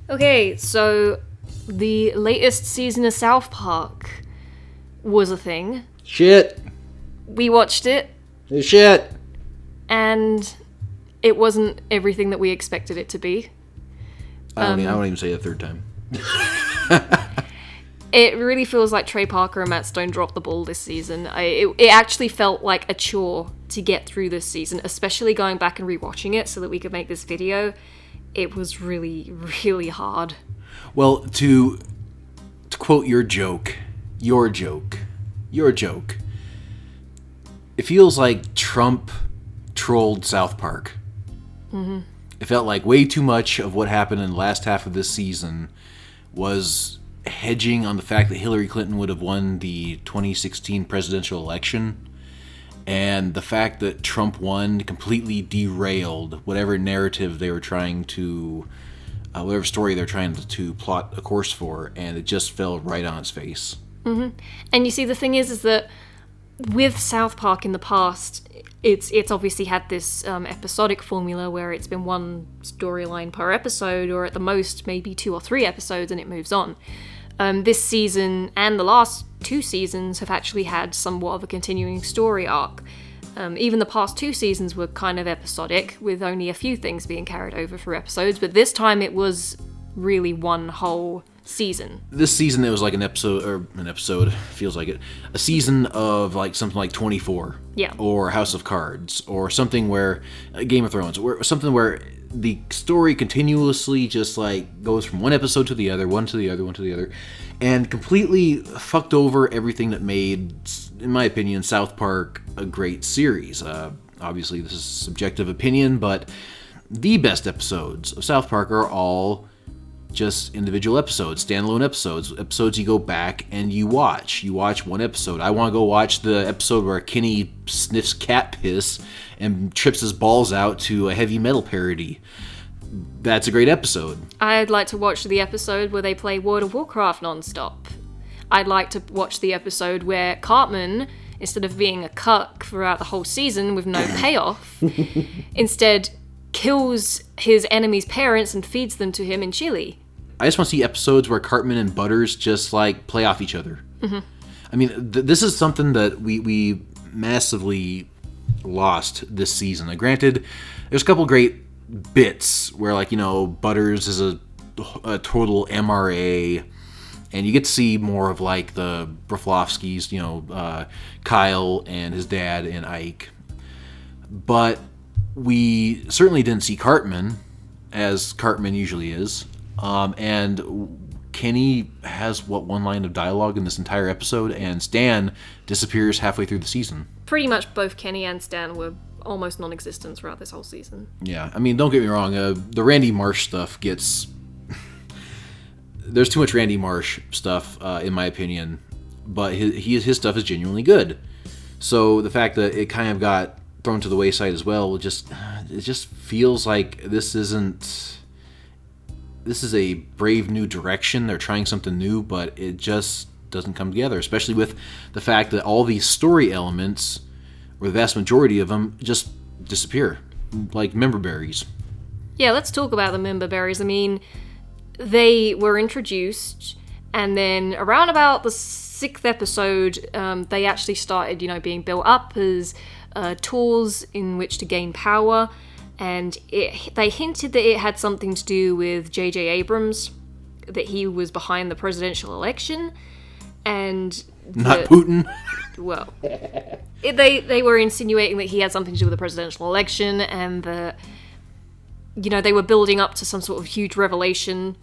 Okay, so the latest season of South Park was a thing. Shit. We watched it. Shit. And it wasn't everything that we expected it to be. I won't even say it a third time. It really feels like Trey Parker and Matt Stone dropped the ball this season. It actually felt like a chore to get through this season, especially going back and rewatching it so that we could make this video. It was really, really hard. Well, to quote your joke, it feels like Trump trolled South Park. Mm-hmm. It felt like way too much of what happened in the last half of this season was hedging on the fact that Hillary Clinton would have won the 2016 presidential election, and the fact that Trump won completely derailed whatever narrative they were trying to, whatever story they're trying to plot a course for, and it just fell right on its face. Mm-hmm. And you see, the thing is that with South Park in the past, it's obviously had this episodic formula where it's been one storyline per episode, or at the most maybe 2 or 3 episodes, and it moves on. This season and the last 2 seasons have actually had somewhat of a continuing story arc. Even the past 2 seasons were kind of episodic, with only a few things being carried over for episodes, but this time it was really one whole season. This season it was like an episode, feels like it, a season of like something like 24. Yeah. Or House of Cards, or something where, Game of Thrones, or something where the story continuously just like goes from one episode to the other, one to the other, and completely fucked over everything that made, in my opinion, South Park a great series. Obviously, this is subjective opinion, but the best episodes of South Park are all just individual episodes, standalone episodes you go back and you watch. You watch one episode. I want to go watch the episode where Kenny sniffs cat piss and trips his balls out to a heavy metal parody. That's a great episode. I'd like to watch the episode where they play World of Warcraft non-stop. I'd like to watch the episode where Cartman, instead of being a cuck throughout the whole season with no payoff, instead kills his enemy's parents and feeds them to him in Chile. I just want to see episodes where Cartman and Butters just like play off each other. Mm-hmm. I mean, this is something that we massively lost this season. Granted, there's a couple great bits where, like, you know, Butters is a total MRA, and you get to see more of like the Broflovskis, you know, Kyle and his dad and Ike. But we certainly didn't see Cartman, as Cartman usually is. And Kenny has, one line of dialogue in this entire episode, and Stan disappears halfway through the season. Pretty much both Kenny and Stan were almost non-existent throughout this whole season. Yeah, I mean, don't get me wrong, the Randy Marsh stuff gets... There's too much Randy Marsh stuff, in my opinion, but his stuff is genuinely good. So the fact that it kind of got thrown to the wayside as well, it just feels like this is a brave new direction. They're trying something new, but it just doesn't come together, especially with the fact that all these story elements, or the vast majority of them, just disappear, like member berries. Yeah, let's talk about the member berries. I mean, they were introduced, and then around about the 6th episode, they actually started, being built up as tools in which to gain power. And they hinted that it had something to do with J.J. Abrams, that he was behind the presidential election, and... Not Putin. Well, they were insinuating that he had something to do with the presidential election, and that, they were building up to some sort of huge revelation.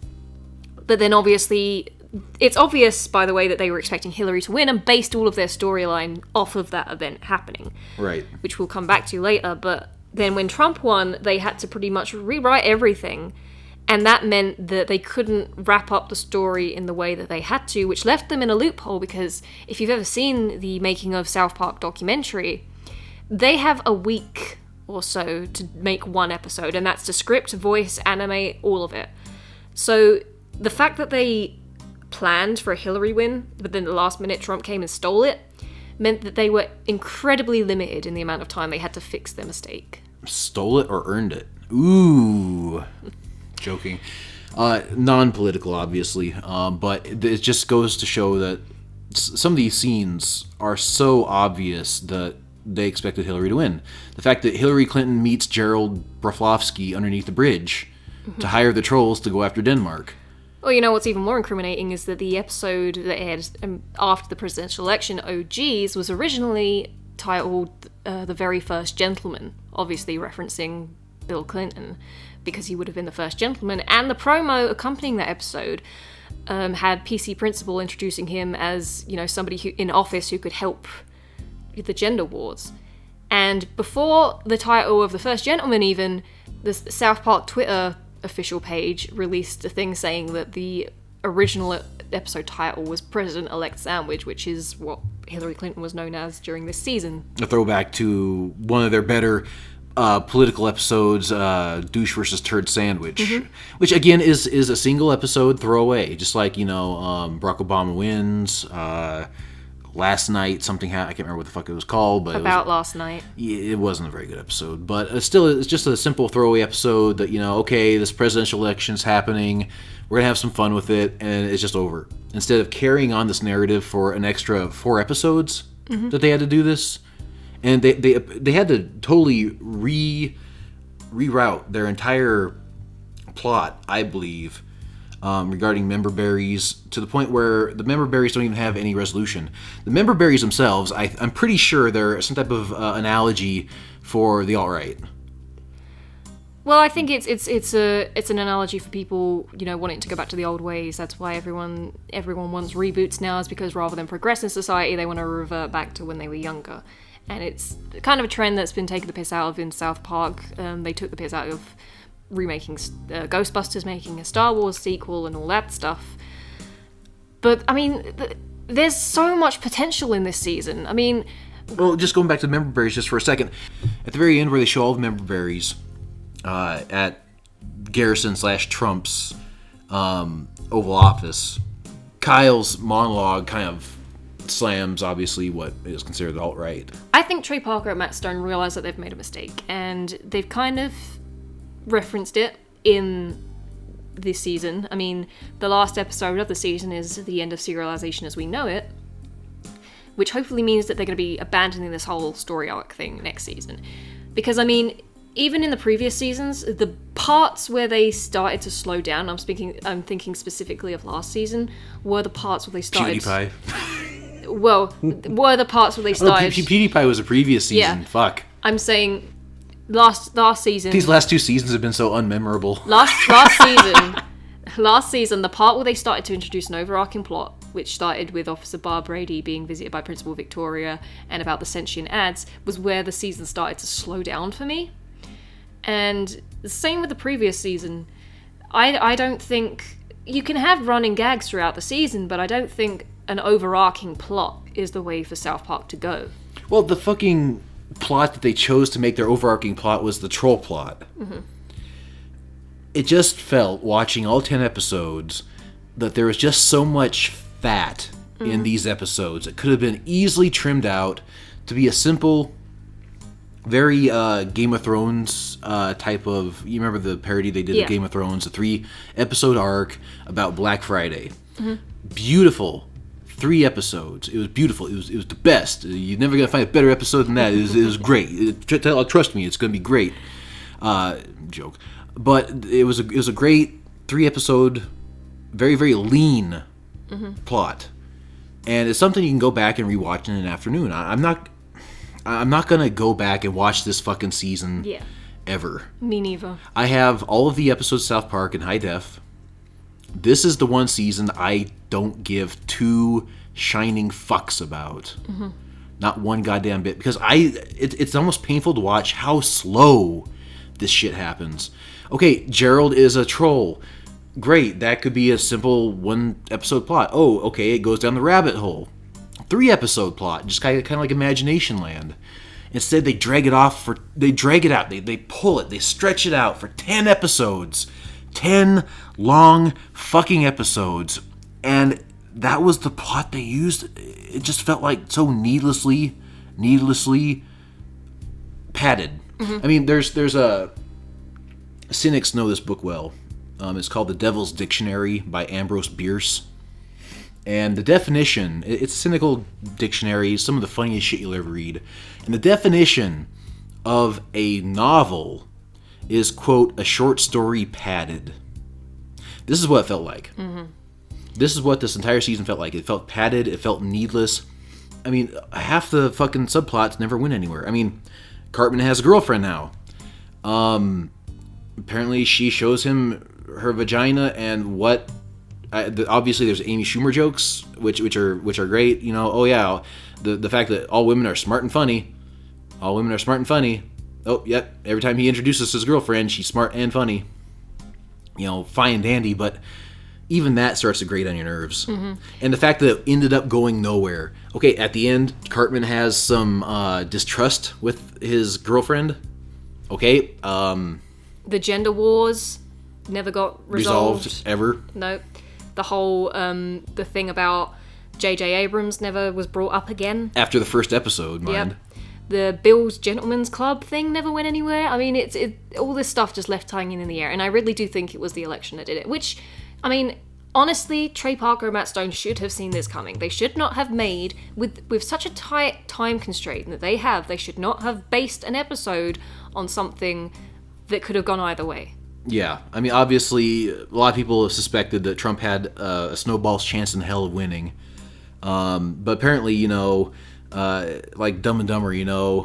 But then obviously, it's obvious, by the way, that they were expecting Hillary to win and based all of their storyline off of that event happening. Right. Which we'll come back to later, but... Then when Trump won, they had to pretty much rewrite everything, and that meant that they couldn't wrap up the story in the way that they had to, which left them in a loophole, because if you've ever seen the Making of South Park documentary, they have a week or so to make one episode, and that's to script, voice, animate, all of it. So the fact that they planned for a Hillary win, but then the last minute Trump came and stole it, meant that they were incredibly limited in the amount of time they had to fix their mistake. Stole it or earned it? Ooh. Joking. Non-political, obviously, but it just goes to show that some of these scenes are so obvious that they expected Hillary to win. The fact that Hillary Clinton meets Gerald Broflovsky underneath the bridge to hire the trolls to go after Denmark. Well, you know what's even more incriminating is that the episode that aired after the presidential election, OGs, was originally titled The Very First Gentleman, obviously referencing Bill Clinton, because he would have been the first gentleman, and the promo accompanying that episode had PC Principal introducing him as, you know, somebody who in office who could help with the gender wars. And before the title of The First Gentleman even, the South Park Twitter official page released a thing saying that the original episode title was President-elect Sandwich, which is what Hillary Clinton was known as during this season. A throwback to one of their better political episodes, Douche versus Turd Sandwich, which again is a single episode throwaway, just like, you know, Barack Obama wins, last night something happened, I can't remember what the fuck it was called, but Last night. Yeah, it wasn't a very good episode, but still, it's just a simple throwaway episode that, you know, okay, this presidential election's happening, we're gonna have some fun with it, and it's just over. Instead of carrying on this narrative for an extra 4 episodes that they had to do this, and they had to totally reroute their entire plot, I believe, regarding member berries, to the point where the member berries don't even have any resolution. The member berries themselves, I'm pretty sure they're some type of analogy for the alt-right. Well, I think it's an analogy for people, you know, wanting to go back to the old ways. That's why everyone wants reboots now, is because rather than progress in society, they want to revert back to when they were younger. And it's kind of a trend that's been taken the piss out of in South Park. They took the piss out of remaking Ghostbusters, making a Star Wars sequel and all that stuff. But, I mean, there's so much potential in this season. I mean... Well, just going back to the member berries just for a second. At the very end where they show all the member berries at Garrison/Trump's Oval Office, Kyle's monologue kind of slams, obviously, what is considered alt-right. I think Trey Parker and Matt Stone realize that they've made a mistake, and they've kind of referenced it in this season. I mean, the last episode of the season is the end of serialization as we know it, which hopefully means that they're going to be abandoning this whole story arc thing next season. Because, I mean, even in the previous seasons, the parts where they started to slow down, I'm thinking specifically of last season, were the parts where they started... PewDiePie. Well, were the parts where they started... PewDiePie was a previous season. Yeah. Fuck. I'm saying last season... These last 2 seasons have been so unmemorable. Last season, the part where they started to introduce an overarching plot, which started with Officer Bar Brady being visited by Principal Victoria and about the sentient ads, was where the season started to slow down for me. And the same with the previous season. I don't think... You can have running gags throughout the season, but I don't think an overarching plot is the way for South Park to go. Well, the fucking plot that they chose to make their overarching plot was the troll plot. It just felt, watching all 10 episodes, that there was just so much fat in these episodes. It could have been easily trimmed out to be a simple, very Game of Thrones type of... You remember the parody they did of Game of Thrones? A 3-episode arc about Black Friday. Beautiful. 3 episodes. It was beautiful. It was the best. You're never going to find a better episode than that. It was great. Trust me, it's going to be great. Joke. But it was a great 3-episode, very, very lean plot. And it's something you can go back and rewatch in an afternoon. I'm not going to go back and watch this fucking season ever. Me neither. I have all of the episodes of South Park in high def. This is the one season I don't give 2 shining fucks about. Not one goddamn bit. Because it's almost painful to watch how slow this shit happens. Okay, Gerald is a troll. Great, that could be a simple 1-episode plot. Oh, okay, it goes down the rabbit hole. 3-episode plot, just kind of like Imagination Land. Instead, they drag it out. They pull it. They stretch it out for 10 episodes. 10 long fucking episodes. And that was the plot they used. It just felt like so needlessly padded. I mean, there's a... Cynics know this book well. It's called The Devil's Dictionary by Ambrose Bierce. And the definition, it's a cynical dictionary, some of the funniest shit you'll ever read. And the definition of a novel is, quote, a short story padded. This is what it felt like. Mm-hmm. This is what this entire season felt like. It felt padded. It felt needless. I mean, half the fucking subplots never went anywhere. I mean, Cartman has a girlfriend now. Apparently she shows him her vagina and what... obviously, there's Amy Schumer jokes, which are great. You know, oh yeah, the fact that all women are smart and funny. All women are smart and funny. Oh, yep. Every time he introduces his girlfriend, she's smart and funny. You know, fine and dandy, but even that starts to grate on your nerves. Mm-hmm. And the fact that it ended up going nowhere. Okay, at the end, Cartman has some distrust with his girlfriend. Okay. The gender wars never got resolved. Ever. Nope. The whole, the thing about J.J. Abrams never was brought up again. After the first episode, mind. Yep. The Bill's Gentleman's Club thing never went anywhere. I mean, it's all this stuff just left hanging in the air. And I really do think it was the election that did it. Which, I mean, honestly, Trey Parker and Matt Stone should have seen this coming. They should not have made, with such a tight time constraint that they should not have based an episode on something that could have gone either way. Yeah, I mean, obviously, a lot of people have suspected that Trump had a snowball's chance in hell of winning. But apparently, you know, like Dumb and Dumber, you know,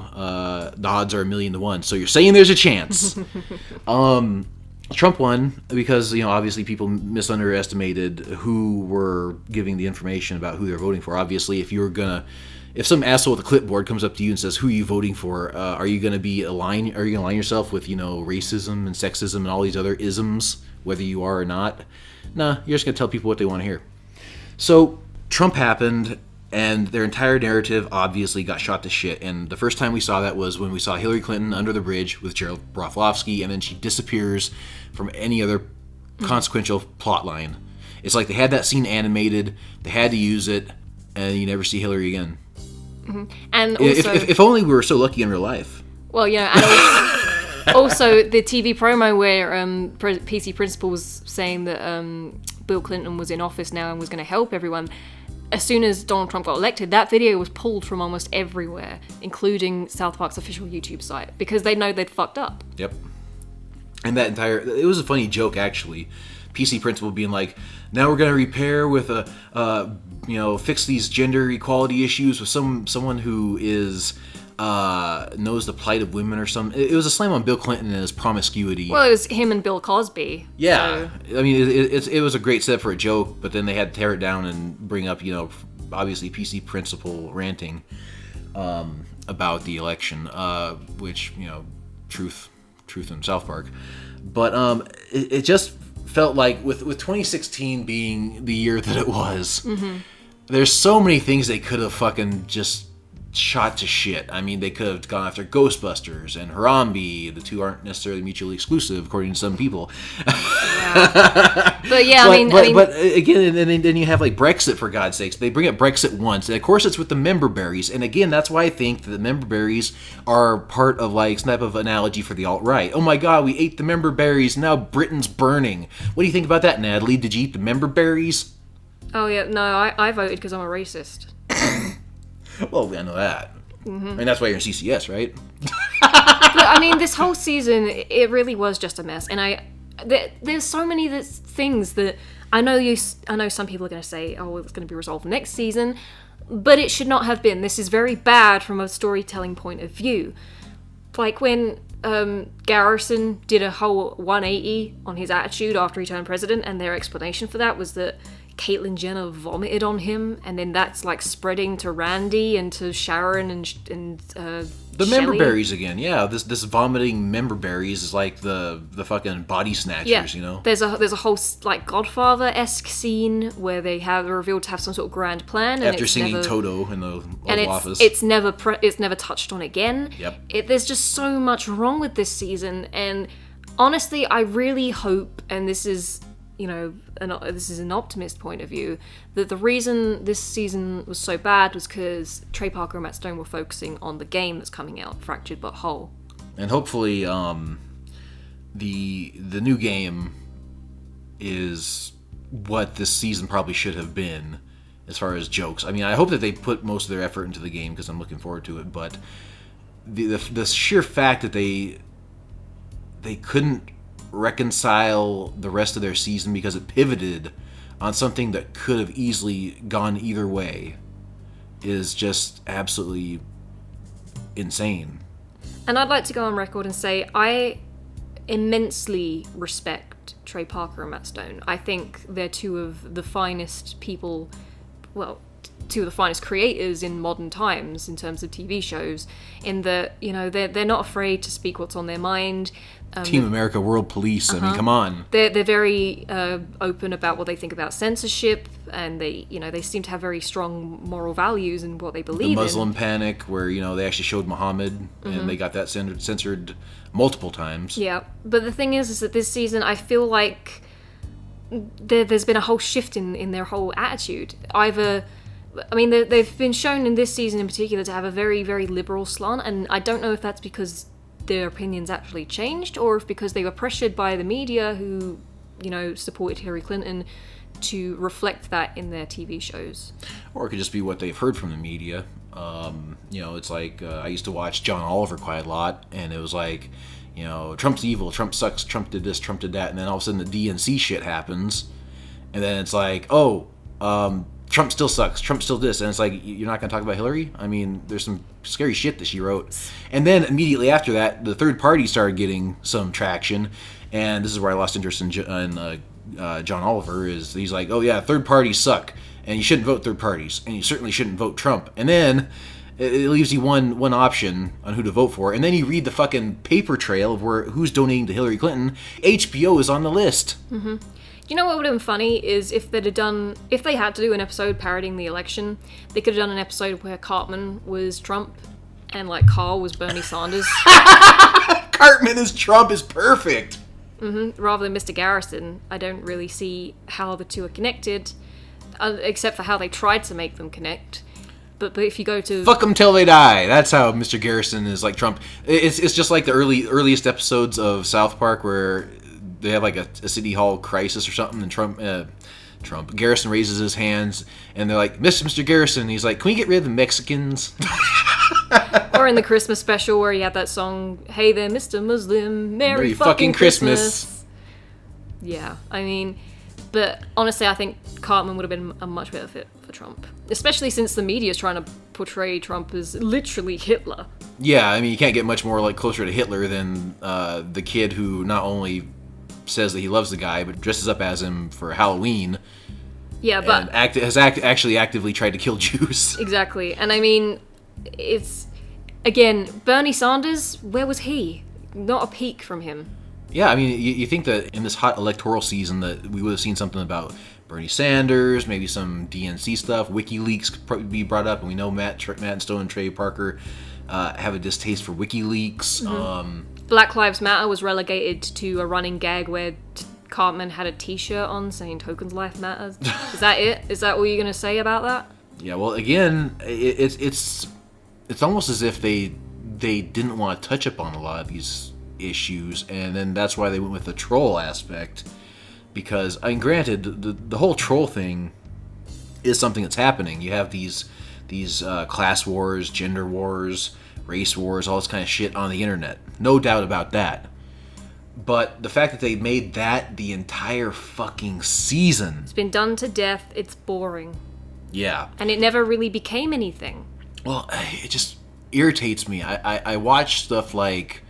the odds are 1,000,000 to 1. So you're saying there's a chance. Trump won because, you know, obviously people misunderestimated who were giving the information about who they're voting for. Obviously, if some asshole with a clipboard comes up to you and says, "Who are you voting for?" Are you going to align yourself with, you know, racism and sexism and all these other isms, whether you are or not? Nah, you're just going to tell people what they want to hear. So Trump happened, and their entire narrative obviously got shot to shit. And the first time we saw that was when we saw Hillary Clinton under the bridge with Gerald Broflovsky, and then she disappears from any other consequential plot line. It's like they had that scene animated, they had to use it, and you never see Hillary again. Mm-hmm. And also, if only we were so lucky in real life. Well, you know, and also the TV promo where PC Principal was saying that Bill Clinton was in office now and was going to help everyone. As soon as Donald Trump got elected, that video was pulled from almost everywhere, including South Park's official YouTube site, because they know they'd fucked up. Yep. And it was a funny joke, actually. PC Principal being like, now we're going to repair with fix these gender equality issues with someone who is knows the plight of women or something. It was a slam on Bill Clinton and his promiscuity. Well, it was him and Bill Cosby. Yeah, so. I mean, it was a great setup for a joke, but then they had to tear it down and bring up, you know, obviously PC Principal ranting about the election, which, you know, truth in South Park. But it just felt like with 2016 being the year that it was, mm-hmm. There's so many things they could have fucking just shot to shit. I mean, they could have gone after Ghostbusters and Harambe. The two aren't necessarily mutually exclusive, according to some people. Yeah. But yeah, but again, and then you have like Brexit, for God's sakes. They bring up Brexit once, and of course it's with the member berries. And again, that's why I think that the member berries are part of like some type of analogy for the alt-right. Oh my God, we ate the member berries, now Britain's burning. What do you think about that, Natalie? Did you eat the member berries? Oh yeah, no, I voted because I'm a racist. Well, I know that. Mm-hmm. I mean, that's why you're in CCS, right? But I mean, this whole season, it really was just a mess. And there's so many things that I know some people are going to say, oh, it's going to be resolved next season, but it should not have been. This is very bad from a storytelling point of view. Like when Garrison did a whole 180 on his attitude after he turned president, and their explanation for that was that Caitlyn Jenner vomited on him, and then that's like spreading to Randy and to Sharon and the Shelley. member berries again. Yeah, this vomiting member berries is like the fucking body snatchers, you know. There's a whole like Godfather-esque scene where they have revealed to have some sort of grand plan, and after singing Toto in the Oval Office. It's never touched on again. Yep. There's just so much wrong with this season, and honestly, I really hope, and this is, you know, this is an optimist point of view, that the reason this season was so bad was because Trey Parker and Matt Stone were focusing on the game that's coming out, Fractured But Whole. And hopefully, the new game is what this season probably should have been as far as jokes. I mean, I hope that they put most of their effort into the game because I'm looking forward to it, but the sheer fact that they couldn't reconcile the rest of their season because it pivoted on something that could have easily gone either way is just absolutely insane. And I'd like to go on record and say I immensely respect Trey Parker and Matt Stone. I think they're two of the finest people, well, two of the finest creators in modern times in terms of TV shows, in that, you know, they're not afraid to speak what's on their mind. Team America, World Police, I mean, come on. They're very open about what they think about censorship, and they seem to have very strong moral values in what they believe in. The Muslim Panic, where, you know, they actually showed Muhammad, and they got that censored multiple times. Yeah, but the thing is that this season, I feel like there's been a whole shift in their whole attitude. They've been shown in this season in particular to have a very, very liberal slant, and I don't know if that's because their opinions actually changed, or if because they were pressured by the media who, you know, supported Hillary Clinton to reflect that in their TV shows. Or it could just be what they've heard from the media. You know, it's like, I used to watch John Oliver quite a lot, and it was like, you know, Trump's evil, Trump sucks, Trump did this, Trump did that, and then all of a sudden the DNC shit happens, and then it's like, Trump still sucks, Trump still this, and it's like, you're not going to talk about Hillary? I mean, there's some scary shit that she wrote. And then immediately after that, the third party started getting some traction, and this is where I lost interest in John Oliver, is he's like, oh yeah, third parties suck, and you shouldn't vote third parties, and you certainly shouldn't vote Trump. And then it leaves you one option on who to vote for, and then you read the fucking paper trail of who's donating to Hillary Clinton. HBO is on the list. Mm-hmm. You know what would have been funny is if they had to do an episode parodying the election, they could have done an episode where Cartman was Trump and like Carl was Bernie Sanders. Cartman as Trump is perfect. Mm-hmm. Rather than Mr. Garrison, I don't really see how the two are connected, except for how they tried to make them connect. But if you go to fuck them till they die, that's how Mr. Garrison is like Trump. It's just like the earliest episodes of South Park where they have like a city hall crisis or something, and Garrison raises his hands, and they're like, Mr. Garrison, and he's like, can we get rid of the Mexicans? Or in the Christmas special where he had that song, hey there, Mr. Muslim, Merry fucking Christmas. Yeah, I mean, but honestly, I think Cartman would have been a much better fit for Trump, especially since the media is trying to portray Trump as literally Hitler. Yeah, I mean, you can't get much more like closer to Hitler than the kid who not only says that he loves the guy, but dresses up as him for Halloween. Yeah, but has actually actively tried to kill Jews. Exactly, and I mean, it's again Bernie Sanders. Where was he? Not a peek from him. Yeah, I mean, you think that in this hot electoral season that we would have seen something about Bernie Sanders, maybe some DNC stuff. WikiLeaks could probably be brought up, and we know Matt and Stone and Trey Parker have a distaste for WikiLeaks. Mm-hmm. Black Lives Matter was relegated to a running gag where Cartman had a t-shirt on saying Tokens Life Matters. Is that it? Is that all you're going to say about that? Yeah, well, again, it's almost as if they didn't want to touch upon a lot of these issues, and then that's why they went with the troll aspect. Because, I mean, granted, the whole troll thing is something that's happening. You have these class wars, gender wars, race wars, all this kind of shit on the internet. No doubt about that. But the fact that they made that the entire fucking season... It's been done to death. It's boring. Yeah. And it never really became anything. Well, it just irritates me. I watch stuff like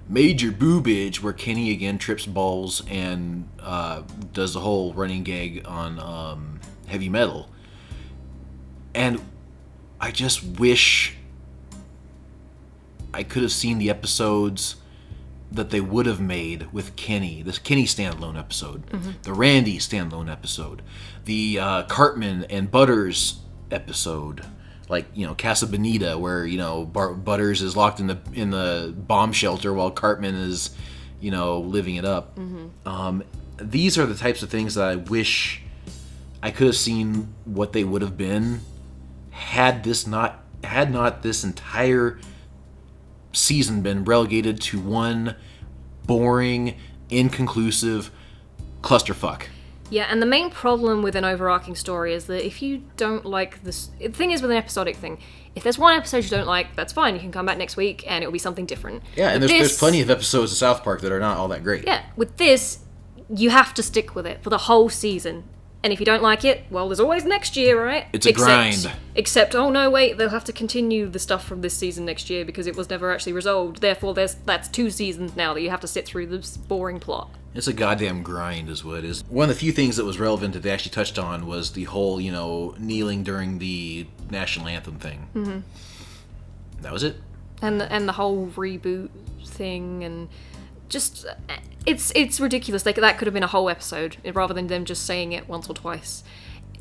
Major Boobage, where Kenny again trips balls and does the whole running gag on heavy metal. And I just wish I could have seen the episodes that they would have made with Kenny. This Kenny standalone episode. Mm-hmm. The Randy standalone episode. The Cartman and Butters episode. Like, you know, Casa Bonita, where, you know, Butters is locked in the bomb shelter while Cartman is, you know, living it up. Mm-hmm. These are the types of things that I wish I could have seen what they would have been had not this entire season been relegated to one boring, inconclusive clusterfuck. Yeah, and the main problem with an overarching story is that if you don't like this... The thing is with an episodic thing, if there's one episode you don't like, that's fine. You can come back next week and it'll be something different. Yeah, and there's plenty of episodes of South Park that are not all that great. Yeah, with this, you have to stick with it for the whole season. And if you don't like it, well, there's always next year, right? It's a grind. Except, oh no, wait, they'll have to continue the stuff from this season next year because it was never actually resolved. Therefore, that's 2 seasons now that you have to sit through this boring plot. It's a goddamn grind is what it is. One of the few things that was relevant that they actually touched on was the whole, kneeling during the national anthem thing. Mm-hmm. That was it. And the whole reboot thing and... Just, it's ridiculous. Like, that could have been a whole episode, rather than them just saying it once or twice.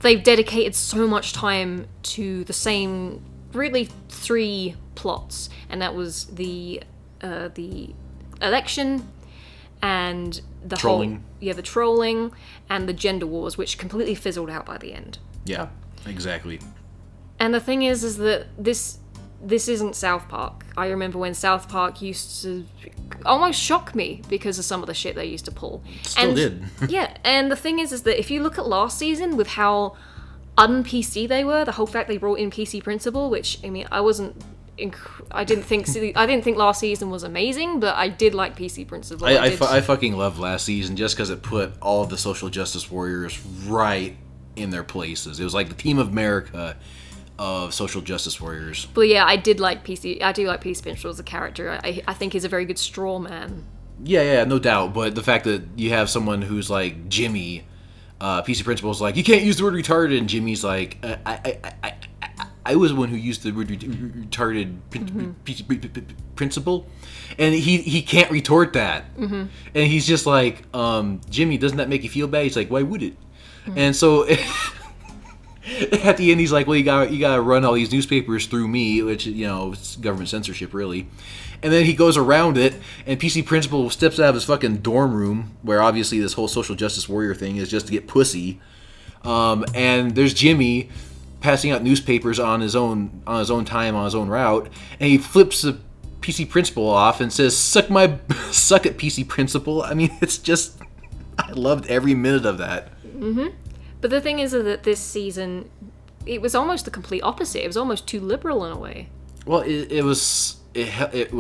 They've dedicated so much time to the same, really 3 plots, and that was the election, and the trolling. The trolling, and the gender wars, which completely fizzled out by the end. Yeah, exactly. And the thing is that this isn't South Park. I remember when South Park used to almost shock me because of some of the shit they used to pull. Still did. Yeah, and the thing is that if you look at last season with how un-PC they were, the whole fact they brought in PC Principal, which, I mean, I didn't think last season was amazing, but I did like PC Principal. I fucking loved last season just because it put all of the social justice warriors right in their places. It was like the Team of America of social justice warriors. But yeah, I do like PC Principal as a character. I think he's a very good straw man. Yeah, no doubt. But the fact that you have someone who's like Jimmy, PC Principal's like, you can't use the word retarded, and Jimmy's like, I was the one who used the word retarded principle, and he can't retort that. Mm-hmm. And he's just like, Jimmy, doesn't that make you feel bad? He's like, why would it? Mm-hmm. And so at the end, he's like, well, you gotta run all these newspapers through me, which, it's government censorship, really. And then he goes around it, and PC Principal steps out of his fucking dorm room, where obviously this whole social justice warrior thing is just to get pussy. And there's Jimmy passing out newspapers on his own time, on his own route, and he flips the PC Principal off and says, suck it, PC Principal. I mean, it's just, I loved every minute of that. Mm-hmm. But the thing is that this season, it was almost the complete opposite. It was almost too liberal in a way. Well, it was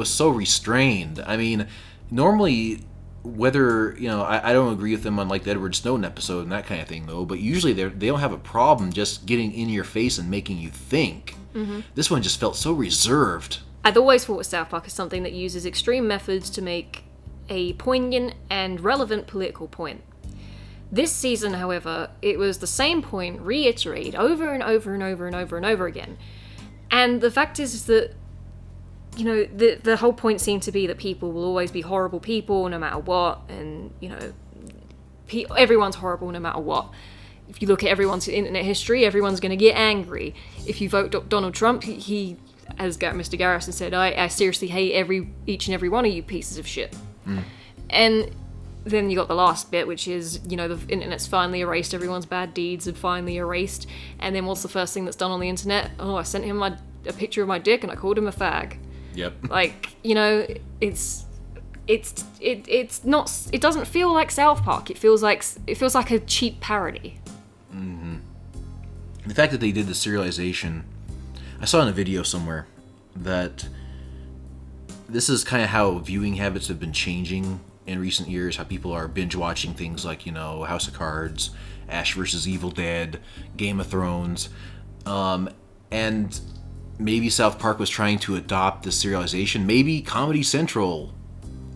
so restrained. I mean, normally, whether, I don't agree with them on like the Edward Snowden episode and that kind of thing, though, but usually they don't have a problem just getting in your face and making you think. Mm-hmm. This one just felt so reserved. I've always thought South Park is something that uses extreme methods to make a poignant and relevant political point. This season, however, it was the same point reiterated over and over and over and over and over again. And the fact is that, the whole point seemed to be that people will always be horrible people no matter what, and, everyone's horrible no matter what. If you look at everyone's internet history, everyone's going to get angry. If you vote Donald Trump, he, as Mr. Garrison said, I seriously hate each and every one of you pieces of shit. Mm. And then you got the last bit, which is, the internet's finally erased everyone's bad deeds and finally erased. And then what's the first thing that's done on the internet? Oh, I sent him a picture of my dick and I called him a fag. Yep. Like, it's not. It doesn't feel like South Park. It feels like a cheap parody. Mm-hmm. The fact that they did the serialization, I saw in a video somewhere that this is kind of how viewing habits have been changing in recent years, how people are binge-watching things like, House of Cards, Ash vs. Evil Dead, Game of Thrones, and maybe South Park was trying to adopt this serialization. Maybe Comedy Central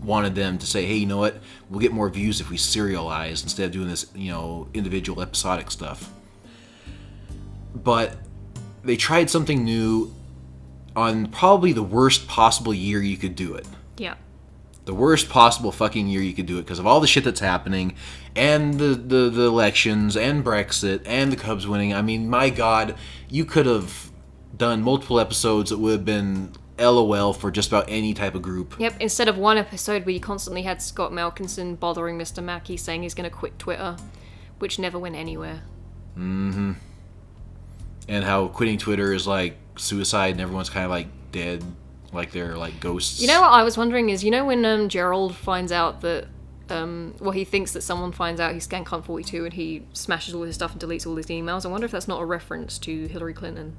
wanted them to say, hey, you know what, we'll get more views if we serialize instead of doing this, individual episodic stuff. But they tried something new on probably the worst possible year you could do it. Yeah. The worst possible fucking year you could do it because of all the shit that's happening, and the elections, and Brexit, and the Cubs winning. I mean, my God, you could have done multiple episodes that would have been LOL for just about any type of group. Yep, instead of one episode where you constantly had Scott Malkinson bothering Mr. Mackey saying he's going to quit Twitter, which never went anywhere. Mm-hmm. And how quitting Twitter is like suicide and everyone's kind of like dead. Like they're like ghosts. You know what I was wondering is, when Gerald finds out that he thinks that someone finds out he's scanned Cunt 42 and he smashes all his stuff and deletes all his emails. I wonder if that's not a reference to Hillary Clinton.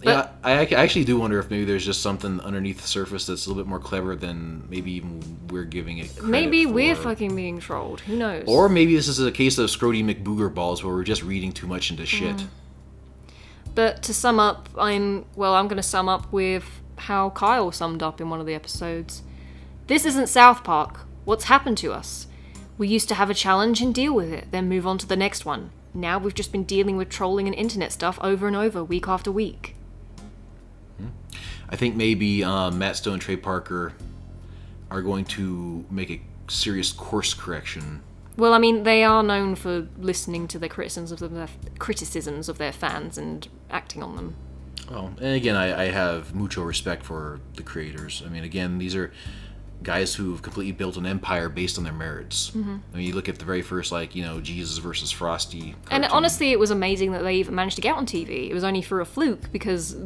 Yeah, I actually do wonder if maybe there's just something underneath the surface that's a little bit more clever than maybe even we're giving it credit Maybe for. we're fucking being trolled. Who knows? Or maybe this is a case of Scrody McBooger balls where we're just reading too much into shit. But to sum up, I'm going to sum up with how Kyle summed up in one of the episodes. This isn't South Park. What's happened to us? We used to have a challenge and deal with it, then move on to the next one. Now we've just been dealing with trolling and internet stuff over and over, week after week. I think maybe Matt Stone and Trey Parker are going to make a serious course correction. Well, I mean, they are known for listening to the criticisms of their fans and acting on them. Oh, and again, I have mucho respect for the creators. I mean, again, these are guys who've completely built an empire based on their merits. I mean, you look at the very first, Jesus versus Frosty cartoon. And honestly, it was amazing that they even managed to get on TV. It was only for a fluke, because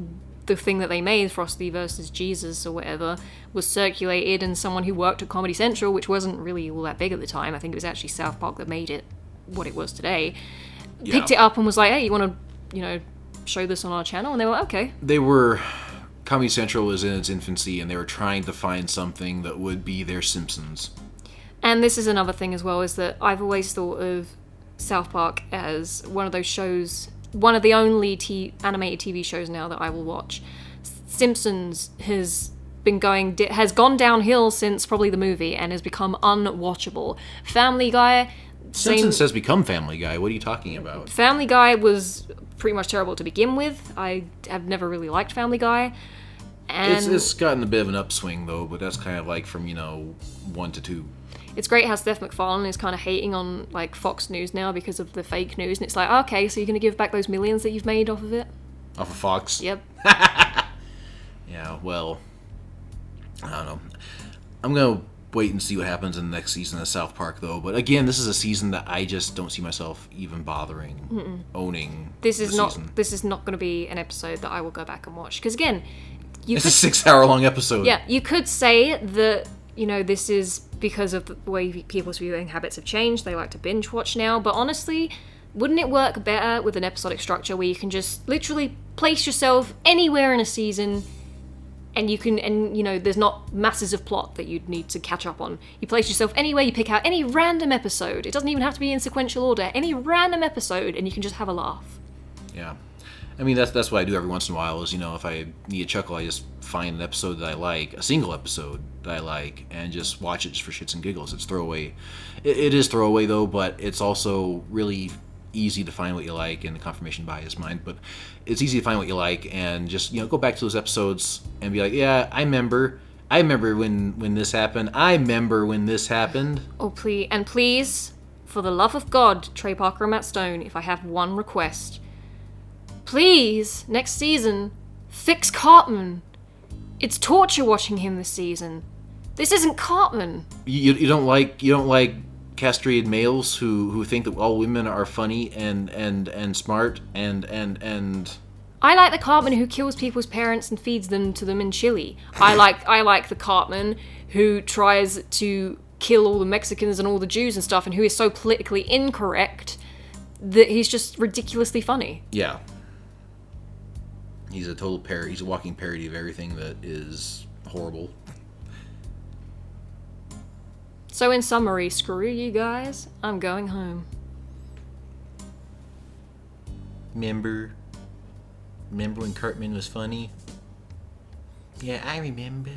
the thing that they made, Frosty versus Jesus or whatever, was circulated, and someone who worked at Comedy Central, which wasn't really all that big at the time, I think it was actually South Park that made it what it was today, picked it up and was like, hey, you want to, show this on our channel? And they were okay. Comedy Central was in its infancy, and they were trying to find something that would be their Simpsons. And this is another thing as well, is that I've always thought of South Park as one of those shows, one of the only animated TV shows now that I will watch. Simpsons has gone downhill since probably the movie and has become unwatchable. Family Guy... Simpsons has become Family Guy. What are you talking about? Family Guy was pretty much terrible to begin with. I have never really liked Family Guy. And it's gotten a bit of an upswing, though, but that's kind of like from, 1 to 2. It's great how Seth MacFarlane is kind of hating on Fox News now because of the fake news, and it's like, okay, so you're going to give back those millions that you've made off of it? Off of Fox? Yep. Yeah, well, I don't know. I'm going to wait and see what happens in the next season of South Park, though. But again, this is a season that I just don't see myself even bothering owning. This is not going to be an episode that I will go back and watch, because again, it's a 6-hour-long episode. Yeah, you could say that, this is because of the way people's viewing habits have changed. They like to binge watch now, but honestly, wouldn't it work better with an episodic structure where you can just literally place yourself anywhere in a season, and there's not masses of plot that you'd need to catch up on. You place yourself anywhere, you pick out any random episode. It doesn't even have to be in sequential order. Any random episode, and you can just have a laugh. Yeah. I mean, that's what I do every once in a while is, if I need a chuckle, I just find an episode that I like, a single episode that I like, and just watch it just for shits and giggles. It's throwaway. It is throwaway, though, but it's also really easy to find what you like, and the confirmation bias mine, but it's easy to find what you like, and just, go back to those episodes and be like, yeah, I remember when this happened. I remember when this happened. Oh, please, for the love of God, Trey Parker and Matt Stone, if I have one request, please, next season, fix Cartman. It's torture watching him this season. This isn't Cartman. You don't like castrated males who think that all women are funny and smart and I like the Cartman who kills people's parents and feeds them to them in chili. I like the Cartman who tries to kill all the Mexicans and all the Jews and stuff, and who is so politically incorrect that he's just ridiculously funny. Yeah. He's a total parody. He's a walking parody of everything that is horrible. So in summary, screw you guys, I'm going home. Remember when Cartman was funny? Yeah, I remember.